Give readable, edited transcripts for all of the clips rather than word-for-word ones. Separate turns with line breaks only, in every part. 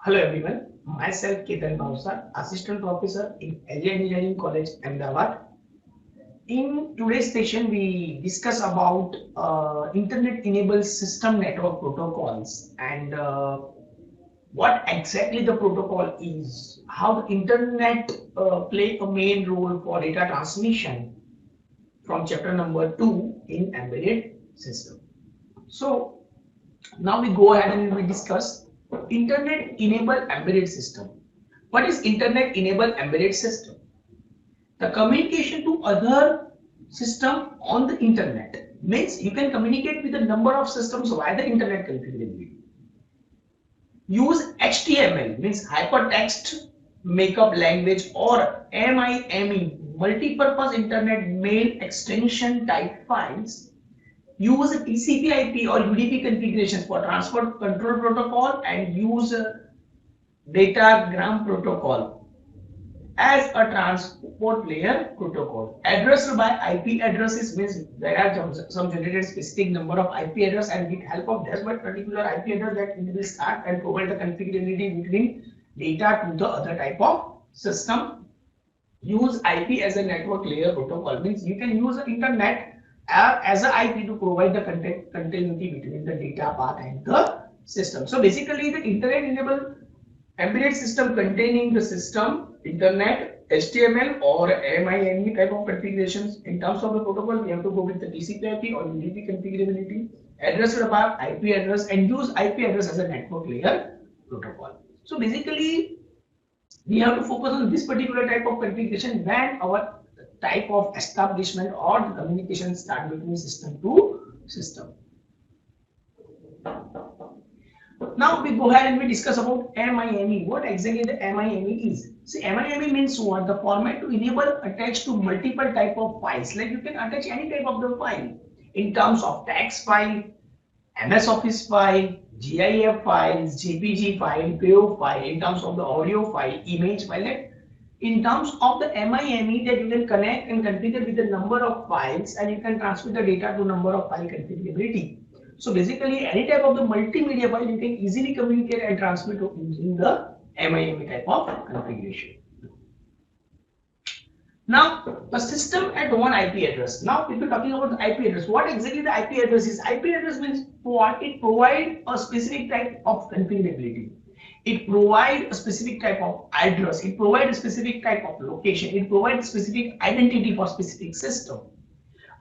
Hello everyone, myself Ketan Bhausar, Assistant Professor in Agile Engineering College, Ahmedabad. In today's session, we discuss about Internet-enabled system network protocols and what exactly the protocol is, how the Internet play a main role for data transmission from chapter number 2 in embedded system. So now we go ahead and we discuss Internet enabled embedded system. What is Internet enabled embedded system? The communication to other system on the internet means you can communicate with a number of systems via the internet configurability. Use HTML means hypertext markup language or MIME multi-purpose internet mail extension type files. Use TCP/IP or UDP configurations for transport control protocol and use datagram protocol as a transport layer protocol. Addressed by IP addresses means there are some generated specific number of IP address, and with help of that particular IP address that it will start and provide the configurability between data to the other type of system. Use IP as a network layer protocol means you can use the internet as a IP to provide the continuity between the data path and the system. So basically the internet enabled embedded system containing the system, internet, HTML or MIME type of configurations. In terms of the protocol, we have to go with the TCP/IP or UDP configurability, addressed by IP address, and use IP address as a network layer protocol. So basically, we have to focus on this particular type of configuration when our type of establishment or the communication start between system to system. Now we go ahead and we discuss about MIME. What exactly the MIME is? See, MIME means what? The format to enable attach to multiple type of files. Like you can attach any type of the file in terms of text file, MS Office file, GIF files, JPG file, PAO file, in terms of the audio file, image file. Like in terms of the MIME that you can connect and configure with the number of files, and you can transfer the data to number of file configurability. So basically any type of the multimedia file you can easily communicate and transmit using the MIME type of configuration. Now the system at one IP address. Now if you're talking about the IP address, what exactly the IP address is? IP address means what? It provides a specific type of configurability. It provides a specific type of address. It provides a specific type of location. It provides specific identity for specific system.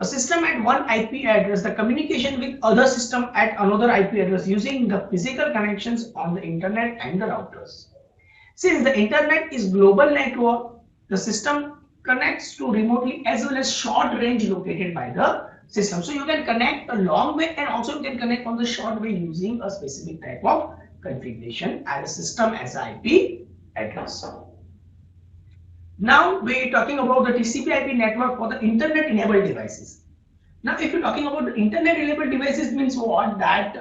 A system at one IP address, the communication with other system at another IP address using the physical connections on the internet and the routers. Since the internet is global network, the system connects to remotely as well as short range located by the system. So you can connect a long way and also you can connect on the short way using a specific type of configuration as a system as an IP address. Now we're talking about the TCP/IP network for the internet enabled devices. Now if you're talking about the internet enabled devices means what? That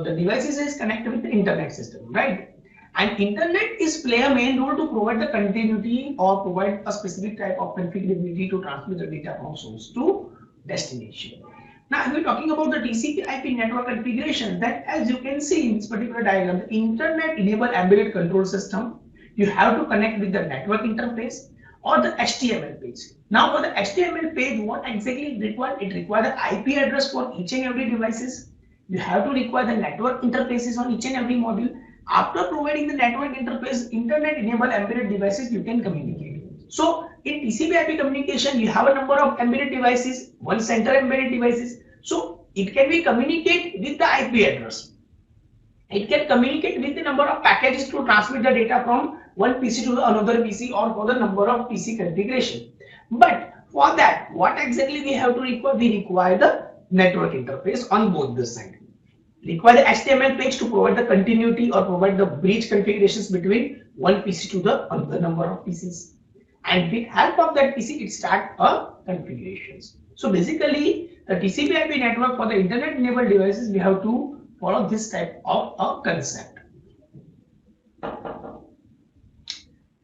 the devices is connected with the internet system, right? And internet is play a main role to provide the continuity or provide a specific type of configurability to transmit the data from source to destination. Now if we're talking about the TCP/IP network configuration, that as you can see in this particular diagram, the internet enabled embedded control system, you have to connect with the network interface or the HTML page. Now for the HTML page, what exactly it requires? It requires the IP address for each and every devices. You have to require the network interfaces on each and every module. After providing the network interface, internet enabled embedded devices you can communicate. So in TCP/IP communication, you have a number of embedded devices, one center embedded devices. So it can be communicate with the IP address. It can communicate with the number of packages to transmit the data from one PC to another PC or for the number of PC configuration. But for that, what exactly we have to require? We require the network interface on both the sides. Require the HTML page to provide the continuity or provide the bridge configurations between one PC to the other number of PCs. And with help of that PC, it starts a configurations. So basically, the TCP/IP network for the internet enabled devices, we have to follow this type of a concept.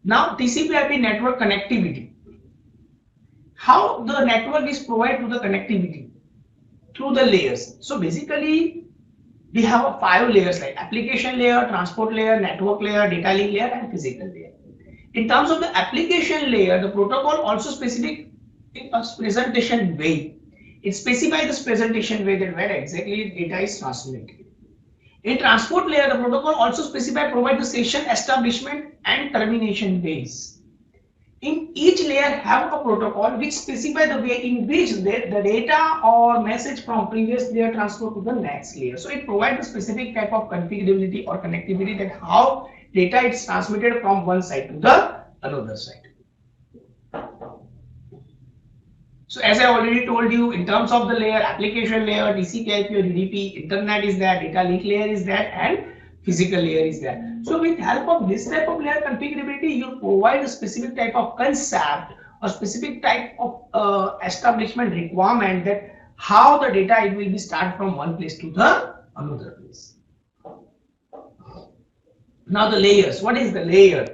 Now TCP/IP network connectivity. How the network is provided to the connectivity? Through the layers. So basically We have a 5 layers like application layer, transport layer, network layer, data link layer, and physical layer. In terms of the application layer, the protocol also specific in a presentation way. It specifies this presentation way that where exactly data is transmitted. In transport layer, the protocol also specifies provide the session establishment and termination ways. In each layer have a protocol which specify the way in which the data or message from previous layer transfer to the next layer. So it provides a specific type of configurability or connectivity that how data is transmitted from one side to the another side. So as I already told you, in terms of the layer, application layer, TCP/IP or UDP, internet is there, data link layer is there, and physical layer is there. So with help of this type of layer configurability, you provide a specific type of concept or specific type of establishment requirement that how the data it will be start from one place to the another place. Now the layers. What is the layer?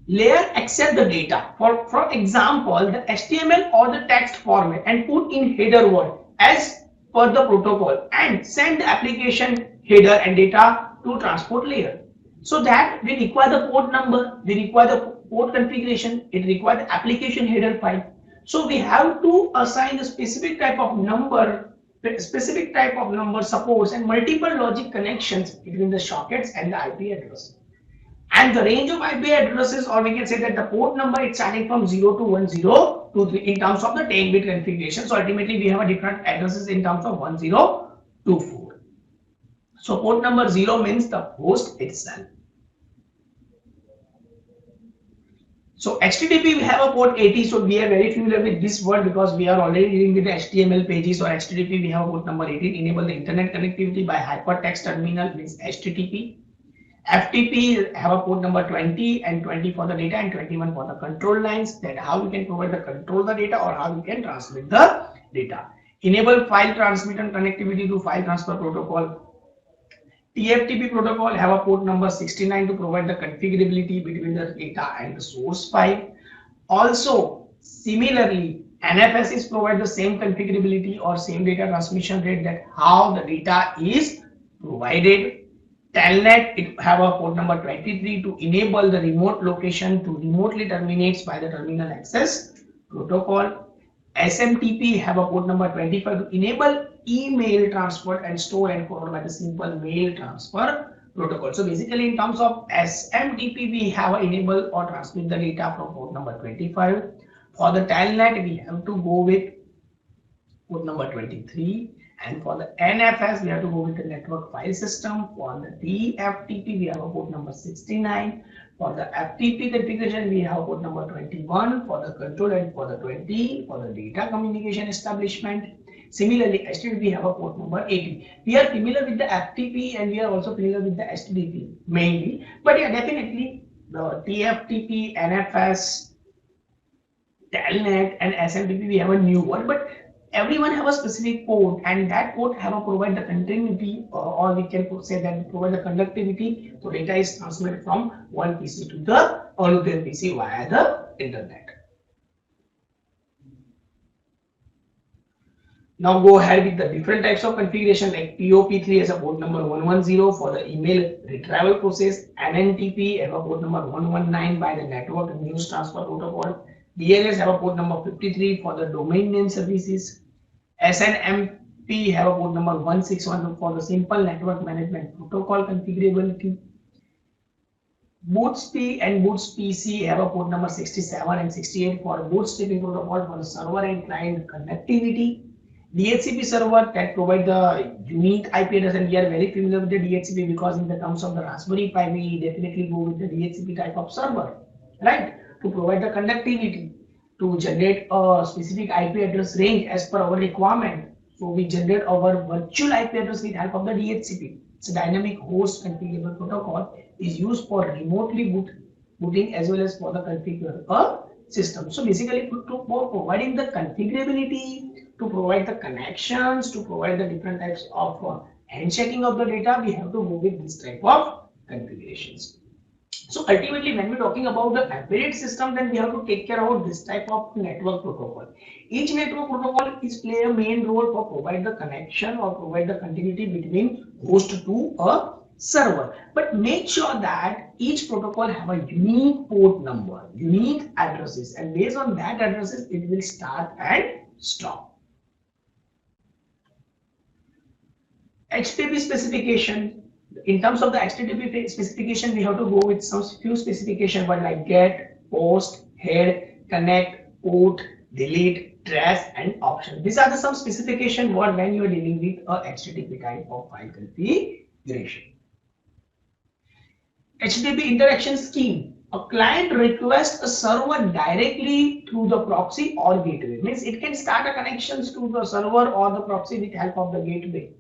Layer accept the data for example the HTML or the text format and put in header word as per the protocol and send the application header and data to transport layer. So that we require the port number, we require the port configuration, it requires the application header file. So we have to assign a specific type of number, supports and multiple logic connections between the sockets and the IP address. And the range of IP addresses, or we can say that the port number is starting from 0 to 1023 in terms of the 10-bit configuration. So ultimately we have a different addresses in terms of 1024. So port number 0 means the host itself. So HTTP we have a port 80, so we are very familiar with this word because we are already dealing with the HTML pages. Or HTTP we have a port number 18, enable the internet connectivity by hypertext terminal means HTTP. FTP have a port number 20 and 20 for the data and 21 for the control lines. That how we can provide the control the data or how we can transmit the data. Enable file transmit and connectivity to file transfer protocol. TFTP protocol have a port number 69 to provide the configurability between the data and the source file. Also, similarly, NFS provide the same configurability or same data transmission rate that how the data is provided. Telnet it have a port number 23 to enable the remote location to remotely terminates by the terminal access protocol. SMTP have a port number 25 to enable email transfer and store and forward by the simple mail transfer protocol. So basically in terms of SMTP we have enable or transmit the data from port number 25. For the Telnet we have to go with port number 23. And for the NFS, we have to go with the network file system. For the TFTP, we have a port number 69. For the FTP configuration, we have port number 21. For the control and for the 20. For the data communication establishment. Similarly, HTTP, we have a port number 80. We are familiar with the FTP and we are also familiar with the HTTP mainly. But yeah, definitely the TFTP, NFS, Telnet, and SMTP, we have a new one. But everyone have a specific port and that port have a provide the continuity or we can say that provide the conductivity, so data is transmitted from one PC to the another PC via the internet. Now go ahead with the different types of configuration like POP3 as a port number 110 for the email retrieval process, NNTP have a port number 119 by the network news transfer protocol, DNS have a port number 53 for the domain name services. SNMP have a port number 161 for the simple network management protocol configurability. BootSP and BootPC have a port number 67 and 68 for bootstrapping protocol for the server and client connectivity. DHCP server that provide the unique IP address, and we are very familiar with the DHCP because in the terms of the Raspberry Pi we definitely go with the DHCP type of server, right? To provide the conductivity, to generate a specific IP address range as per our requirement. So we generate our virtual IP address with help of the DHCP. It's a dynamic host configurable protocol is used for remotely booting as well as for the configure a system. So basically for providing the configurability, to provide the connections, to provide the different types of handshaking of the data, we have to move with this type of configurations. So ultimately, when we're talking about the embedded system, then we have to take care about this type of network protocol. Each network protocol is play a main role for provide the connection or provide the continuity between host to a server. But make sure that each protocol have a unique port number, unique addresses, and based on that addresses, it will start and stop. HTTP specification. In terms of the HTTP specification, we have to go with some few specification, but like get, post, head, connect, port, delete, trace, and option. These are the some specification word when you are dealing with a HTTP type of file configuration. HTTP interaction scheme. A client requests a server directly through the proxy or gateway. Means it can start a connections to the server or the proxy with help of the gateway.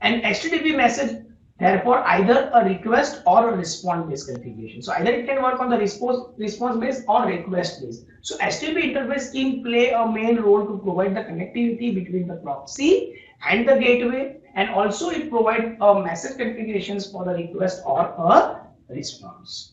An HTTP message, therefore, either a request or a response based configuration. So either it can work on the response based or request based. So HTTP interface scheme play a main role to provide the connectivity between the proxy and the gateway, and also it provides a message configurations for the request or a response.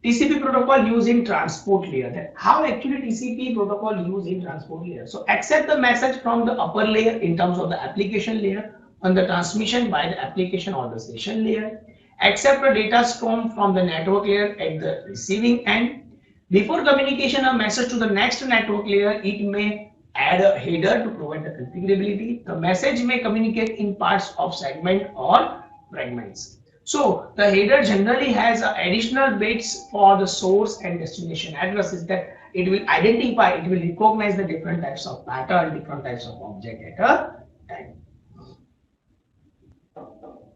TCP protocol used in transport layer. How actually TCP protocol used in transport layer? So accept the message from the upper layer in terms of the application layer on the transmission by the application or the session layer. Accept a data stream from the network layer at the receiving end. Before communication of message to the next network layer, it may add a header to provide the configurability. The message may communicate in parts of segment or fragments. So the header generally has additional bits for the source and destination addresses that it will identify, it will recognize the different types of pattern, different types of object at a time.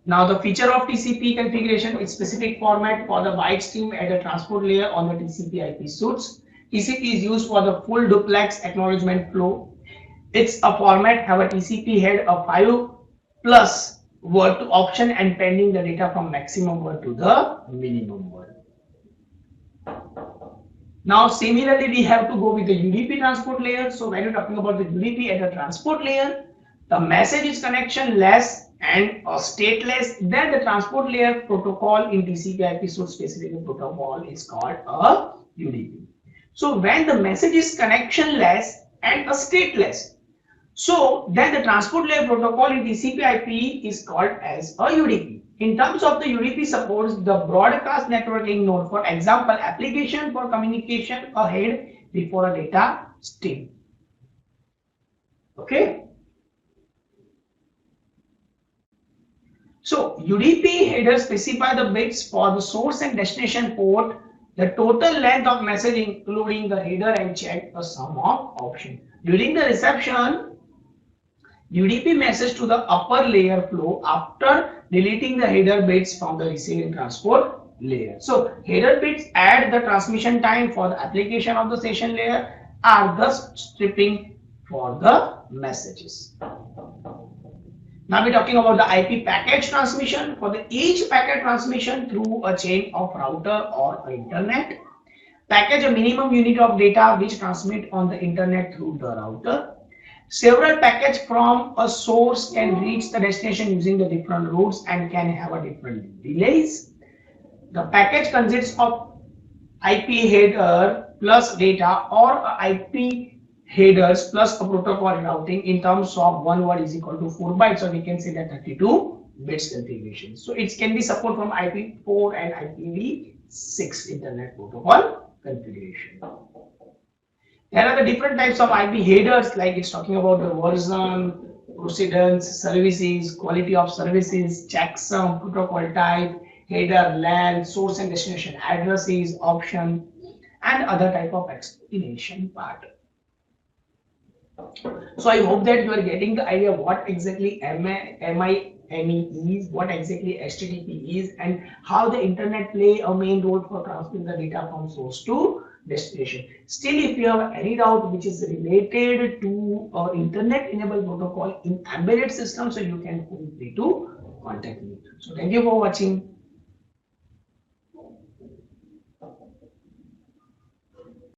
Now the feature of TCP configuration is specific format for the byte stream at a transport layer on the TCP IP suites. TCP is used for the full duplex acknowledgement flow. It's a format have a TCP head of 5 plus word to option and pending the data from maximum word to the minimum word. Now similarly we have to go with the UDP transport layer. So when you're talking about the UDP at the transport layer, the message is connectionless and stateless. Then the transport layer protocol in TCP IP suite specific protocol is called a UDP. So when the message is connectionless and a stateless, so then the transport layer protocol in TCP IP is called as a UDP. In terms of the UDP supports the broadcast networking node, for example, application for communication ahead before a data stream. Okay. So UDP headers specify the bits for the source and destination port, the total length of message including the header, and check a sum of option. During the reception, UDP message to the upper layer flow after deleting the header bits from the receiving transport layer. So header bits add the transmission time for the application of the session layer, are thus stripping for the messages. Now we're talking about the IP packet transmission. For the each packet transmission through a chain of router or internet, package a minimum unit of data which transmit on the internet through the router. Several packets from a source can reach the destination using the different routes and can have a different delays. The package consists of IP header plus data or IP headers plus a protocol routing in terms of one word is equal to 4 bytes, so we can say that 32 bits configuration. So it can be support from IP4 and IPv6 internet protocol configuration. There are the different types of IP headers, like it's talking about the version, precedence, services, quality of services, checksum, protocol type, header, LAN, source and destination addresses, option, and other type of explanation part. So I hope that you are getting the idea what exactly MIME is, what exactly HTTP is, and how the internet play a main role for transmitting the data from source to destination. Still, if you have any doubt which is related to internet enabled protocol in embedded systems, so you can feel free to contact me. So thank you for watching.